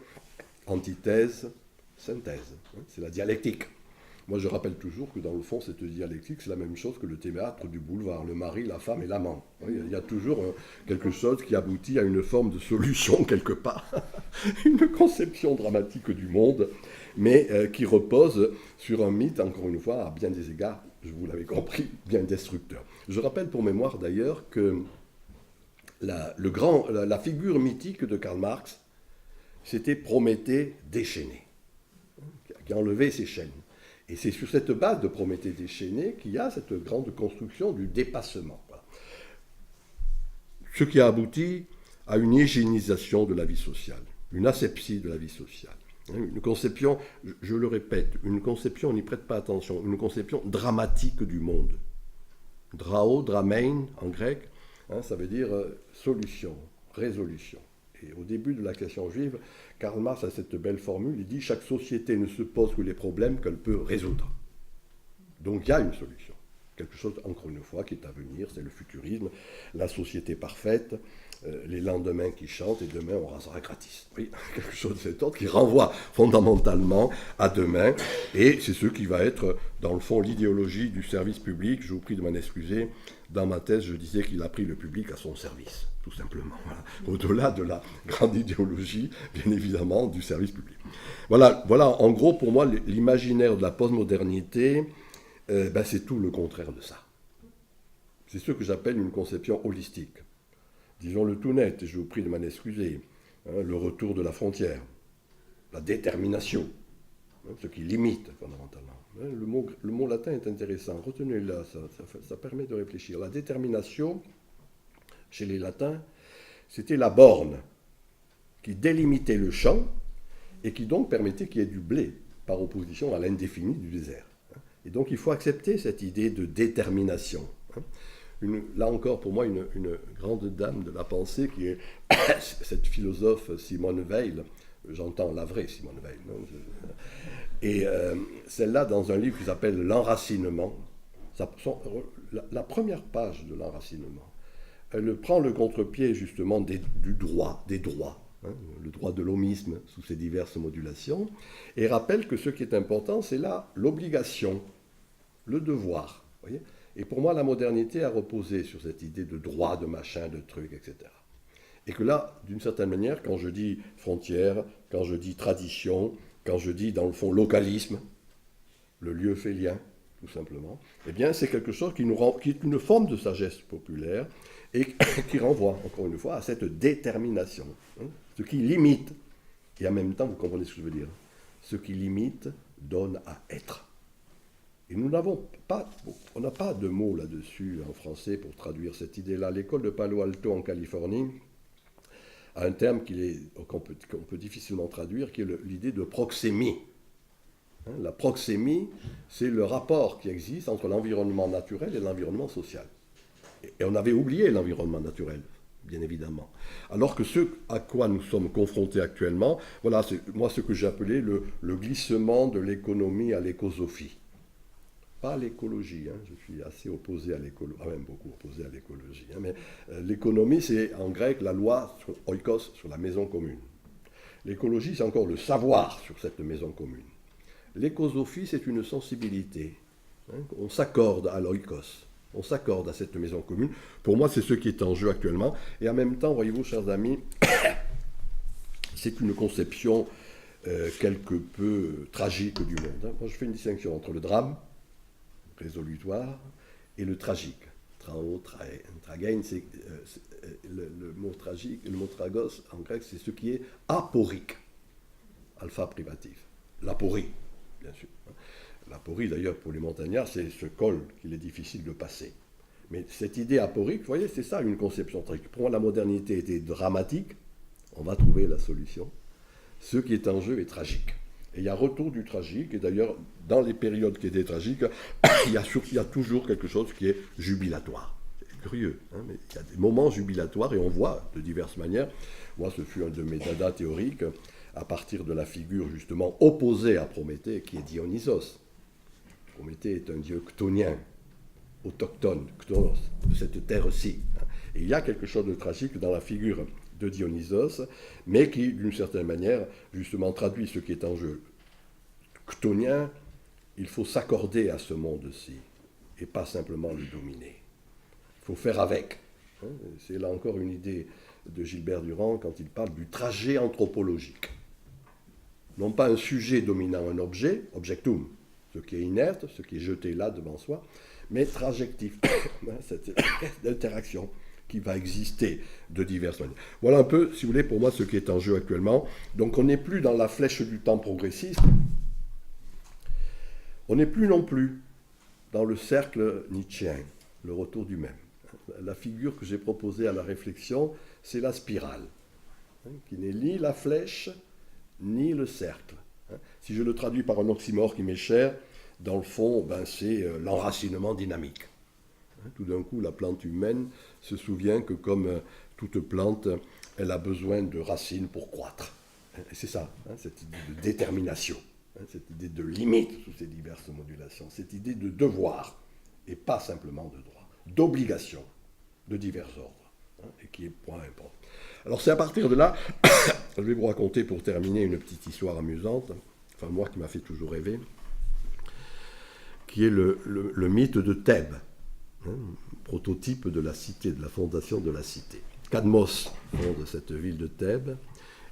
antithèse, synthèse. C'est la dialectique. Moi, je rappelle toujours que dans le fond, cette dialectique, c'est la même chose que le théâtre du boulevard, le mari, la femme et l'amant. Il y a toujours quelque chose qui aboutit à une forme de solution quelque part, une conception dramatique du monde, mais qui repose sur un mythe, encore une fois, à bien des égards, je vous l'avais compris, bien destructeur. Je rappelle pour mémoire d'ailleurs que la figure mythique de Karl Marx, c'était Prométhée déchaîné, qui a enlevé ses chaînes. Et c'est sur cette base de Prométhée déchaîné qu'il y a cette grande construction du dépassement. Voilà. Ce qui a abouti à une hygiénisation de la vie sociale, une asepsie de la vie sociale. Une conception, je le répète, une conception, on n'y prête pas attention, une conception dramatique du monde. Drao, dramein en grec, ça veut dire solution, résolution. Et au début de la question juive, Karl Marx a cette belle formule, il dit « Chaque société ne se pose que les problèmes qu'elle peut résoudre ». Donc il y a une solution. quelque chose, encore une fois, qui est à venir, c'est le futurisme, la société parfaite, les lendemains qui chantent, et demain on rasera gratis. Oui, quelque chose de cet ordre qui renvoie fondamentalement à demain, et c'est ce qui va être, dans le fond, l'idéologie du service public. Je vous prie de m'en excuser, dans ma thèse, je disais qu'il a pris le public à son service, tout simplement. Voilà. Au-delà de la grande idéologie, bien évidemment, du service public. Voilà, en gros, pour moi, l'imaginaire de la postmodernité, c'est tout le contraire de ça. C'est ce que j'appelle une conception holistique. Disons-le tout net, et je vous prie de m'en excuser, le retour de la frontière, la détermination, ce qui limite fondamentalement. Le mot latin est intéressant, retenez-le, ça permet de réfléchir. La détermination, chez les latins, c'était la borne qui délimitait le champ et qui donc permettait qu'il y ait du blé, par opposition à l'indéfini du désert. Et donc il faut accepter cette idée de détermination. Là encore, pour moi, une grande dame de la pensée qui est cette philosophe Simone Weil, j'entends la vraie Simone Weil, et celle-là, dans un livre qui s'appelle L'enracinement, la première page de l'enracinement, elle prend le contre-pied justement des droits, le droit de l'homisme sous ses diverses modulations, et rappelle que ce qui est important, c'est là l'obligation, le devoir. Voyez. Et pour moi, la modernité a reposé sur cette idée de droit, de machin, de truc, etc. Et que là, d'une certaine manière, quand je dis frontière, quand je dis tradition, quand je dis, dans le fond, localisme, le lieu fait lien, tout simplement, eh bien, c'est quelque chose qui est une forme de sagesse populaire et qui renvoie, encore une fois, à cette détermination. Ce qui limite, et en même temps, vous comprenez ce que je veux dire, ce qui limite donne à être. Et nous n'avons pas, on n'a pas de mots là-dessus en français pour traduire cette idée-là. L'école de Palo Alto en Californie a un terme qu'on peut difficilement traduire, qui est l'idée de proxémie. La proxémie, c'est le rapport qui existe entre l'environnement naturel et l'environnement social. Et on avait oublié l'environnement naturel, bien évidemment. Alors que ce à quoi nous sommes confrontés actuellement, voilà, c'est moi ce que j'ai appelé le glissement de l'économie à l'écosophie. Pas l'écologie, je suis assez opposé à l'écologie, même beaucoup opposé à l'écologie, mais l'économie, c'est en grec la loi sur oikos, sur la maison commune. L'écologie, c'est encore le savoir sur cette maison commune. L'écosophie, c'est une sensibilité. On s'accorde à l'oikos, on s'accorde à cette maison commune. Pour moi, c'est ce qui est en jeu actuellement. Et en même temps, voyez-vous, chers amis, c'est une conception quelque peu tragique du monde. Moi, je fais une distinction entre le drame, résolutoire, et le tragique. Tragein, c'est le mot tragique, le mot tragos en grec, c'est ce qui est aporique, alpha privatif. L'aporie, bien sûr. L'aporie, d'ailleurs, pour les montagnards, c'est ce col qu'il est difficile de passer. Mais cette idée aporique, vous voyez, c'est ça une conception tragique. Pour moi, la modernité était dramatique, on va trouver la solution. Ce qui est en jeu est tragique. Et il y a retour du tragique, et d'ailleurs, dans les périodes qui étaient tragiques, il y a toujours quelque chose qui est jubilatoire. C'est curieux, mais il y a des moments jubilatoires, et on voit de diverses manières. Moi, ce fut un de mes dadas théoriques, à partir de la figure justement opposée à Prométhée, qui est Dionysos. Prométhée est un dieu chtonien, autochtone, chtonos, de cette terre-ci. Et il y a quelque chose de tragique dans la figure de Dionysos, mais qui, d'une certaine manière, justement traduit ce qui est en jeu. Chtonien, il faut s'accorder à ce monde-ci, et pas simplement le dominer. Il faut faire avec. C'est là encore une idée de Gilbert Durand quand il parle du trajet anthropologique. Non pas un sujet dominant un objet, objectum, ce qui est inerte, ce qui est jeté là devant soi, mais trajectif, cette interaction qui va exister de diverses manières. Voilà un peu, si vous voulez, pour moi, ce qui est en jeu actuellement. Donc on n'est plus dans la flèche du temps progressiste, on n'est plus non plus dans le cercle nietzschéen, le retour du même. La figure que j'ai proposée à la réflexion, c'est la spirale, qui n'est ni la flèche, ni le cercle. Si je le traduis par un oxymore qui m'est cher, dans le fond, c'est l'enracinement dynamique. Tout d'un coup, la plante humaine se souvient que comme toute plante, elle a besoin de racines pour croître. Et c'est ça, cette idée de détermination, cette idée de limite sous ces diverses modulations, cette idée de devoir et pas simplement de droits, d'obligations de divers ordres, et qui est point important. Alors c'est à partir de là, je vais vous raconter pour terminer une petite histoire amusante, enfin moi qui m'a fait toujours rêver, qui est le mythe de Thèbes, prototype de la cité, de la fondation de la cité. Cadmos fonde cette ville de Thèbes,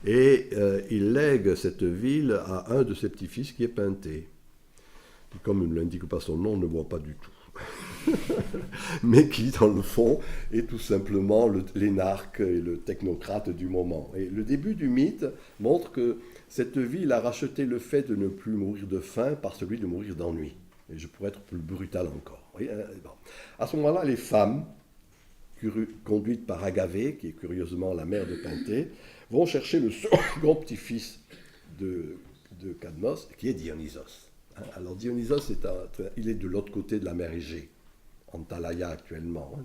et il lègue cette ville à un de ses petits-fils qui est Penthée, qui, comme ne l'indique pas son nom, ne boit pas du tout. Mais qui, dans le fond, est tout simplement l'énarque et le technocrate du moment. Et le début du mythe montre que cette ville a racheté le fait de ne plus mourir de faim par celui de mourir d'ennui. Et je pourrais être plus brutal encore. Oui, bon. À ce moment-là, les femmes, conduites par Agavée, qui est curieusement la mère de Penthée, vont chercher le second petit-fils de Cadmos, qui est Dionysos. Alors Dionysos, il est de l'autre côté de la mer Égée, en Talaïa actuellement.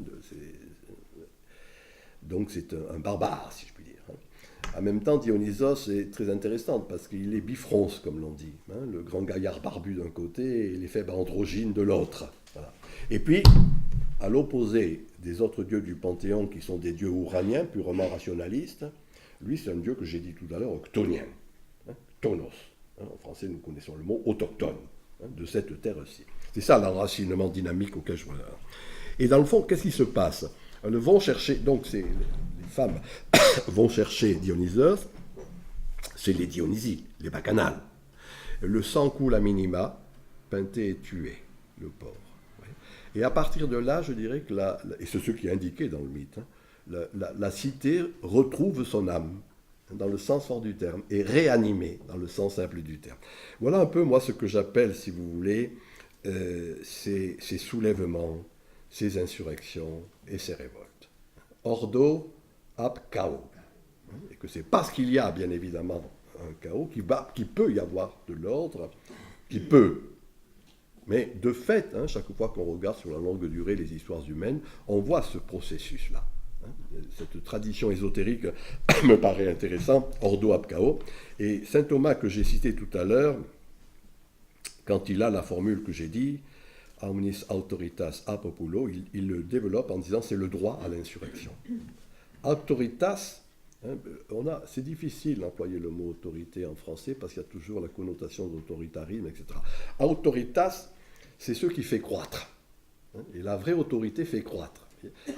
Donc c'est un barbare, si je puis dire. En même temps, Dionysos est très intéressant parce qu'il est bifronce, comme l'on dit. Le grand gaillard barbu d'un côté et les faibles androgynes de l'autre. Voilà. Et puis, à l'opposé des autres dieux du Panthéon, qui sont des dieux ouraniens, purement rationalistes, lui, c'est un dieu que j'ai dit tout à l'heure, chtonien. Chtonos. En français, nous connaissons le mot autochtone, de cette terre-ci. C'est ça l'enracinement dynamique auquel je vois. Et dans le fond, qu'est-ce qui se passe? Elles vont chercher, donc les femmes vont chercher Dionysos, c'est les Dionysies, les bacchanales. Le sang coule à minima, Penthée est tué, le pauvre. Et à partir de là, je dirais que, et c'est ce qui est indiqué dans le mythe, la cité retrouve son âme, dans le sens fort du terme, et réanimée, dans le sens simple du terme. Voilà un peu, moi, ce que j'appelle, si vous voulez, ces soulèvements, ces insurrections et ces révoltes. Ordo ab chaos. Et que c'est parce qu'il y a, bien évidemment, un chaos, qu'il peut y avoir de l'ordre, qui peut. Mais de fait, chaque fois qu'on regarde sur la longue durée les histoires humaines, on voit ce processus-là. Cette tradition ésotérique me paraît intéressante, ordo ab chaos. Et saint Thomas, que j'ai cité tout à l'heure, quand il a la formule que j'ai dit, omnis autoritas a populo, il le développe en disant c'est le droit à l'insurrection. Autoritas, c'est difficile d'employer le mot autorité en français parce qu'il y a toujours la connotation d'autoritarisme, etc. Autoritas, c'est ce qui fait croître. Et la vraie autorité fait croître.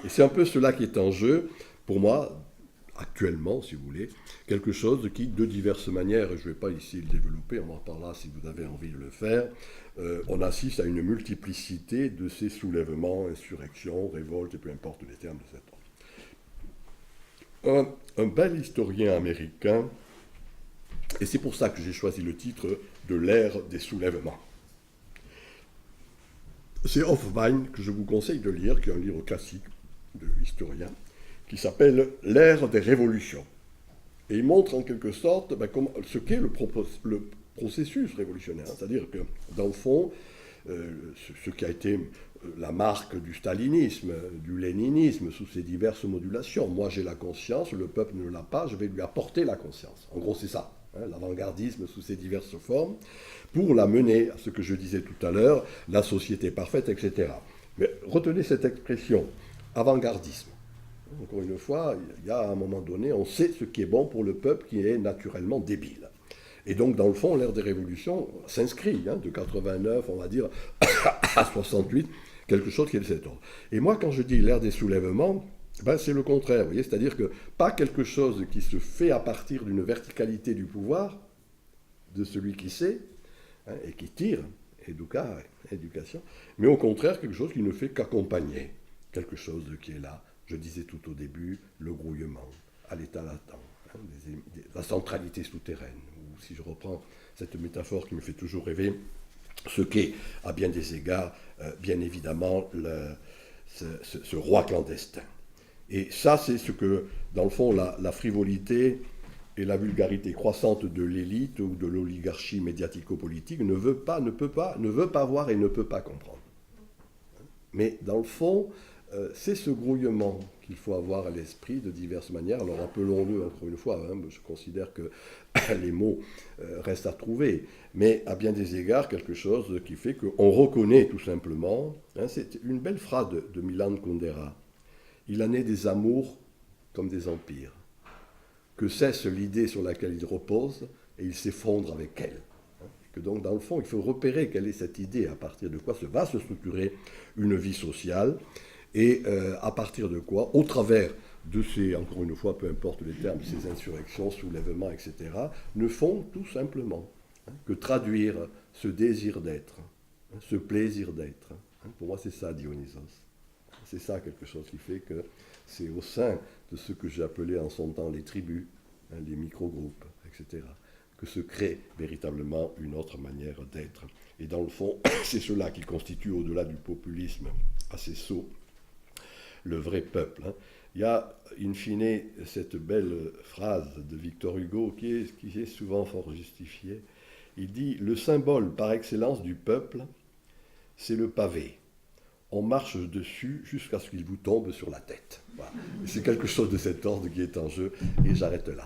Et c'est un peu cela qui est en jeu, pour moi, actuellement, si vous voulez, quelque chose qui, de diverses manières, et je ne vais pas ici le développer, on en parlera si vous avez envie de le faire, on assiste à une multiplicité de ces soulèvements, insurrections, révoltes, et peu importe les termes de cet ordre. Un bel historien américain, et c'est pour ça que j'ai choisi le titre de l'ère des soulèvements. C'est Hofwein que je vous conseille de lire, qui est un livre classique de historien, qui s'appelle « L'ère des révolutions ». Et il montre en quelque sorte ce qu'est le processus révolutionnaire. C'est-à-dire que, dans le fond, ce qui a été la marque du stalinisme, du léninisme, sous ses diverses modulations. Moi, j'ai la conscience, le peuple ne l'a pas, je vais lui apporter la conscience. En gros, c'est ça, l'avant-gardisme sous ses diverses formes, pour la mener à ce que je disais tout à l'heure, la société parfaite, etc. Mais retenez cette expression, avant-gardisme. Encore une fois, il y a à un moment donné, on sait ce qui est bon pour le peuple qui est naturellement débile. Et donc, dans le fond, l'ère des révolutions s'inscrit, de 89, on va dire, à 68, quelque chose qui est de cet ordre. Et moi, quand je dis l'ère des soulèvements, c'est le contraire, vous voyez, c'est-à-dire que pas quelque chose qui se fait à partir d'une verticalité du pouvoir, de celui qui sait, et qui tire, éducation, mais au contraire, quelque chose qui ne fait qu'accompagner quelque chose qui est là. Je disais tout au début, le grouillement, à l'état latent, la centralité souterraine, ou si je reprends cette métaphore qui me fait toujours rêver, ce qu'est, à bien des égards, bien évidemment, ce roi clandestin. Et ça, c'est ce que, dans le fond, la frivolité et la vulgarité croissante de l'élite ou de l'oligarchie médiatico-politique ne veut pas voir et ne peut pas comprendre. Mais dans le fond, c'est ce grouillement qu'il faut avoir à l'esprit de diverses manières. Alors appelons-le encore une fois, je considère que les mots restent à trouver, mais à bien des égards quelque chose qui fait qu'on reconnaît tout simplement, c'est une belle phrase de Milan Kundera, il en est des amours comme des empires, que cesse l'idée sur laquelle il repose et il s'effondre avec elle. Que donc, dans le fond, il faut repérer quelle est cette idée, à partir de quoi va se structurer une vie sociale, et à partir de quoi, au travers de ces, encore une fois, peu importe les termes, ces insurrections, soulèvements, etc., ne font tout simplement que traduire ce désir d'être, ce plaisir d'être. Pour moi, c'est ça, Dionysos. C'est ça quelque chose qui fait que c'est au sein de ce que j'ai appelé en son temps les tribus, les micro-groupes, etc., que se crée véritablement une autre manière d'être. Et dans le fond, c'est cela qui constitue, au-delà du populisme assez sot, le vrai peuple. Il y a, in fine, cette belle phrase de Victor Hugo qui est souvent fort justifiée. Il dit « Le symbole par excellence du peuple, c'est le pavé. On marche dessus jusqu'à ce qu'il vous tombe sur la tête. » Voilà. C'est quelque chose de cet ordre qui est en jeu, et j'arrête là.